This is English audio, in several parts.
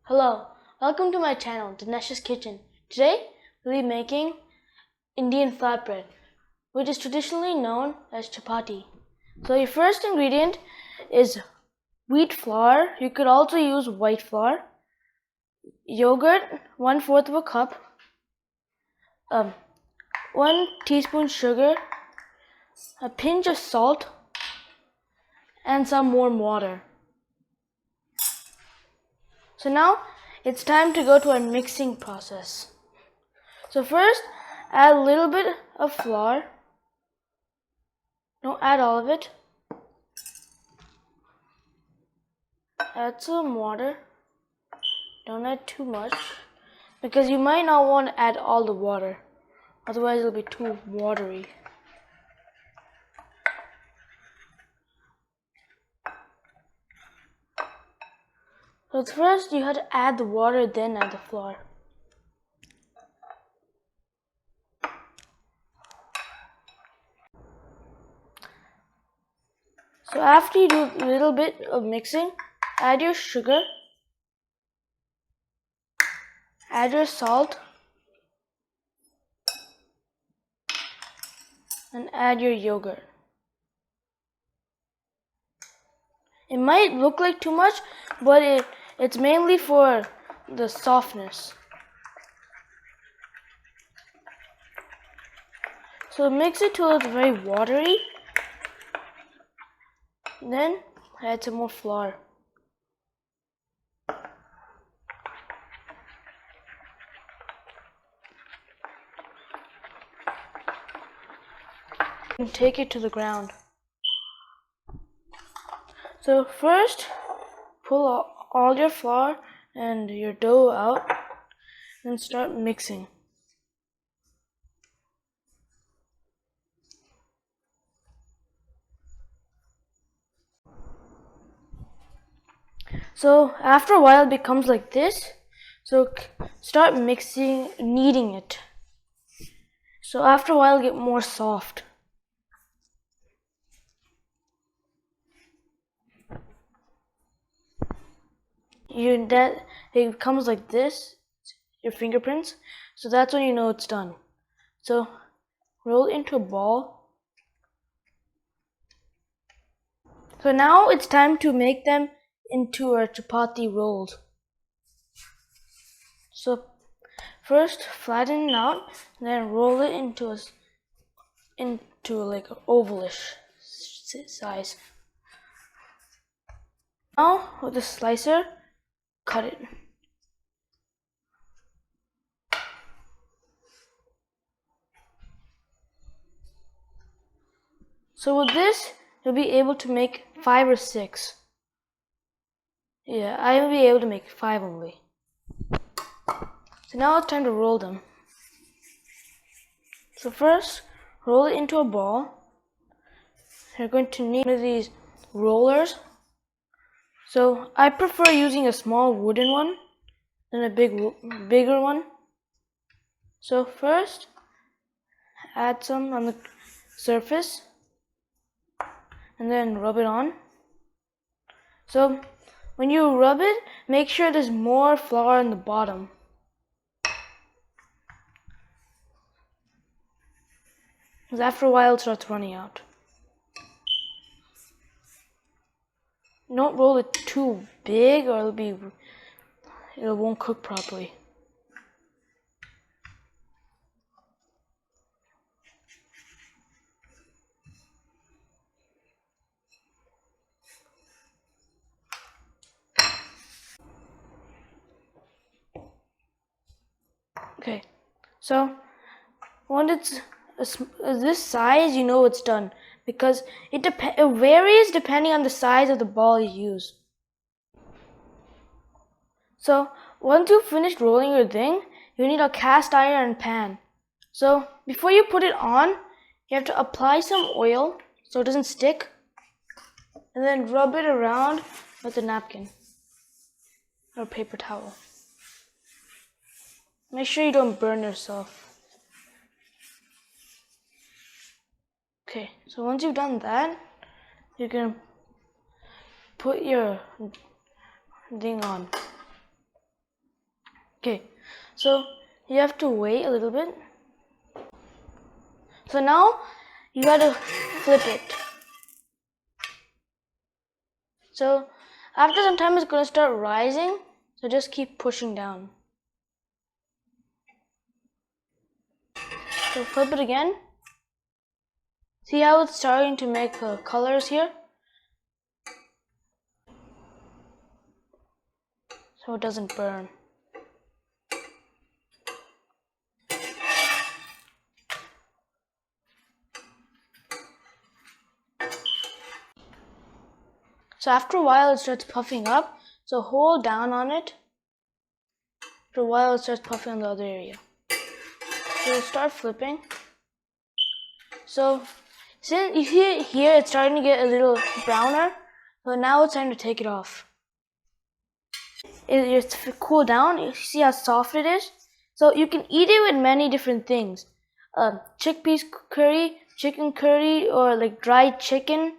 Hello, welcome to my channel, Dinesh's Kitchen. Today, we'll be making Indian flatbread, which is traditionally known as chapati. So your first ingredient is wheat flour. You could also use white flour, yogurt, 1/4 of a cup, 1 teaspoon sugar, a pinch of salt, and some warm water. So now it's time to go to our mixing process. So first, add a little bit of flour. Don't add all of it. Add some water. Don't add too much because you might not want to add all the water. Otherwise it'll be too watery. So first you have to add the water, then add the flour. So after you do a little bit of mixing, add your sugar, add your salt, and add your yogurt. It might look like too much, but it's mainly for the softness. So mix it till it's very watery. Then add some more flour. And take it to the ground. So first, pull all your flour and your dough out and start mixing. So after a while it becomes like this. So start kneading it. So after a while it'll get more soft. It becomes like this, your fingerprints. So that's when you know it's done. So roll it into a ball. So now it's time to make them into our chapati rolls. So first flatten it out, then roll it into like an ovalish size. Now with a slicer, cut it. So with this, you'll be able to make 5 or 6. Yeah, I will be able to make 5 only. So now it's time to roll them. So first, roll it into a ball. You're going to need one of these rollers. So I prefer using a small wooden one than a bigger one. So first, add some on the surface and then rub it on. So when you rub it, make sure there's more flour in the bottom. Because after a while it starts running out. Don't roll it too big or it won't cook properly. Okay, so when it's this size, you know it's done because it varies depending on the size of the ball you use. So once you've finished rolling your thing, you need a cast iron pan. So before you put it on, you have to apply some oil so it doesn't stick, and then rub it around with a napkin or a paper towel. Make sure you don't burn yourself. Okay, so once you've done that, you can put your thing on. Okay, so you have to wait a little bit. So now you gotta flip it. So after some time it's gonna start rising, so just keep pushing down. So flip it again. See how it's starting to make colors here? So it doesn't burn. So after a while it starts puffing up, so hold down on it. After a while it starts puffing on the other area. So you'll start flipping. So since you see it here, it's starting to get a little browner. So now it's time to take it off. It's cool down. You see how soft it is? So you can eat it with many different things. Chickpeas curry, chicken curry, or like dried chicken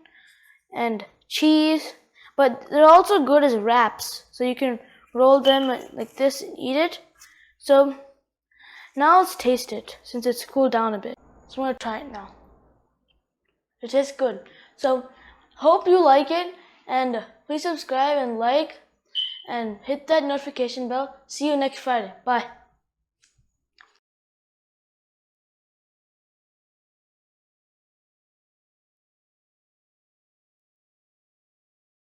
and cheese. But they're also good as wraps. So you can roll them like this and eat it. So now let's taste it since it's cooled down a bit. So I'm gonna try it now. It tastes good. So hope you like it, and please subscribe and like and hit that notification bell. See you next Friday. Bye.